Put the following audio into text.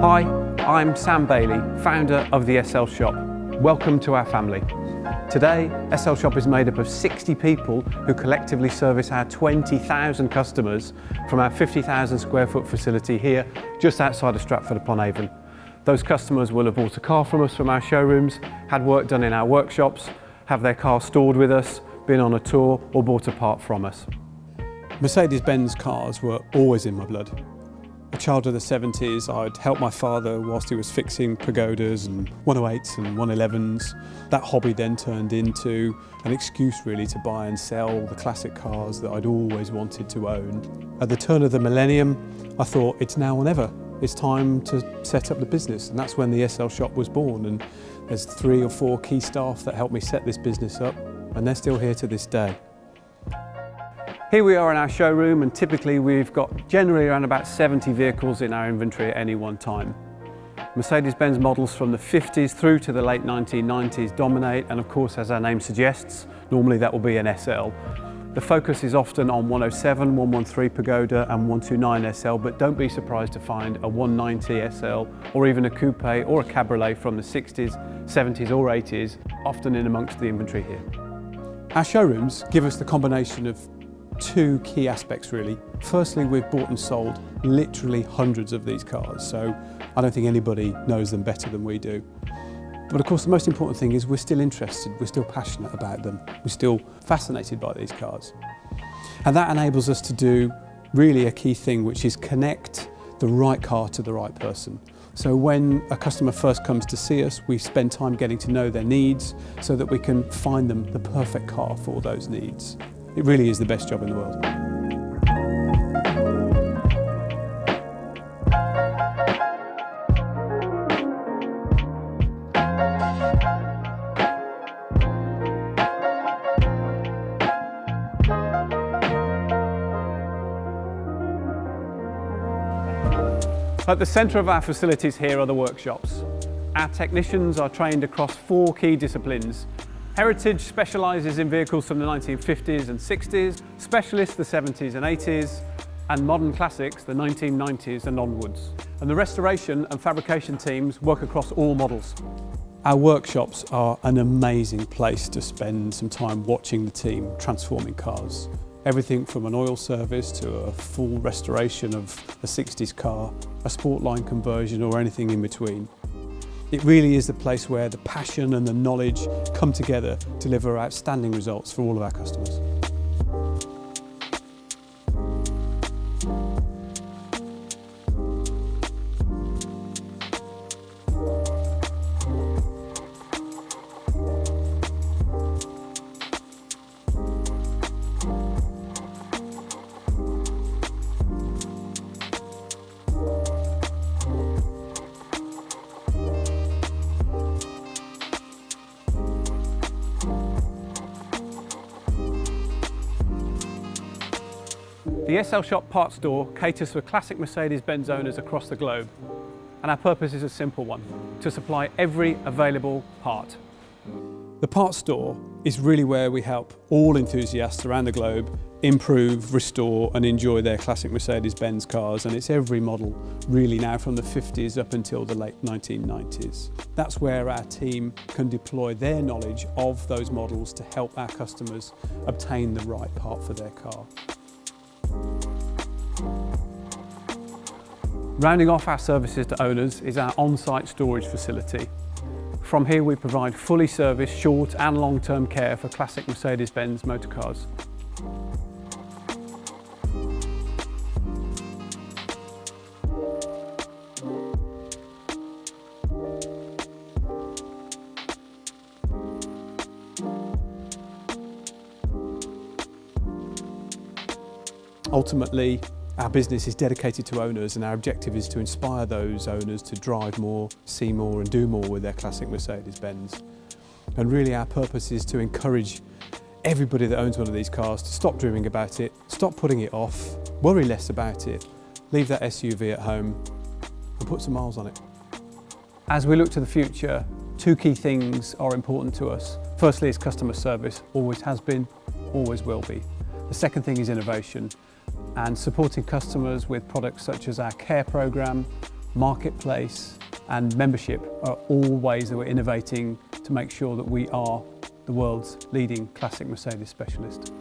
Hi, I'm Sam Bailey, founder of the SLSHOP. Welcome to our family. Today, SLSHOP is made up of 60 people who collectively service our 20,000 customers from our 50,000 square foot facility here just outside of Stratford-upon-Avon. Those customers will have bought a car from us from our showrooms, had work done in our workshops, have their car stored with us, been on a tour or bought a part from us. Mercedes-Benz cars were always in my blood. A child of the 70s, I'd help my father whilst he was fixing pagodas and 108s and 111s. That hobby then turned into an excuse really to buy and sell the classic cars that I'd always wanted to own. At the turn of the millennium, I thought it's now or never. It's time to set up the business, and that's when the SLSHOP was born. And there's 3 or 4 key staff that helped me set this business up, and they're still here to this day. Here we are in our showroom, and typically we've got generally around about 70 vehicles in our inventory at any one time. Mercedes-Benz models from the 50s through to the late 1990s dominate, and of course, as our name suggests, normally that will be an SL. The focus is often on 107, 113 Pagoda and 129 SL, but don't be surprised to find a 190 SL or even a coupe or a cabriolet from the 60s, 70s or 80s, often in amongst the inventory here. Our showrooms give us the combination of 2 key aspects really. Firstly, we've bought and sold literally hundreds of these cars, so I don't think anybody knows them better than we do. But of course the most important thing is we're still interested, we're still passionate about them, we're still fascinated by these cars. And that enables us to do really a key thing, which is connect the right car to the right person. So when a customer first comes to see us, we spend time getting to know their needs so that we can find them the perfect car for those needs. It really is the best job in the world. At the centre of our facilities here are the workshops. Our technicians are trained across 4 key disciplines. Heritage specialises in vehicles from the 1950s and 60s, Specialist the 70s and 80s, and Modern Classics the 1990s and onwards. And the restoration and fabrication teams work across all models. Our workshops are an amazing place to spend some time watching the team transforming cars. Everything from an oil service to a full restoration of a 60s car, a sport line conversion or anything in between. It really is the place where the passion and the knowledge come together to deliver outstanding results for all of our customers. The SLSHOP Parts Store caters for classic Mercedes-Benz owners across the globe, and our purpose is a simple one: to supply every available part. The Parts Store is really where we help all enthusiasts around the globe improve, restore and enjoy their classic Mercedes-Benz cars, and it's every model really now from the 50s up until the late 1990s. That's where our team can deploy their knowledge of those models to help our customers obtain the right part for their car. Rounding off our services to owners is our on-site storage facility. From here we provide fully serviced short and long-term care for classic Mercedes-Benz motor cars. Ultimately, our business is dedicated to owners, and our objective is to inspire those owners to drive more, see more and do more with their classic Mercedes-Benz. And really our purpose is to encourage everybody that owns one of these cars to stop dreaming about it, stop putting it off, worry less about it, leave that SUV at home and put some miles on it. As we look to the future, 2 key things are important to us. Firstly is customer service, always has been, always will be. The second thing is innovation and supporting customers with products such as our care programme, marketplace and membership are all ways that we're innovating to make sure that we are the world's leading classic Mercedes specialist.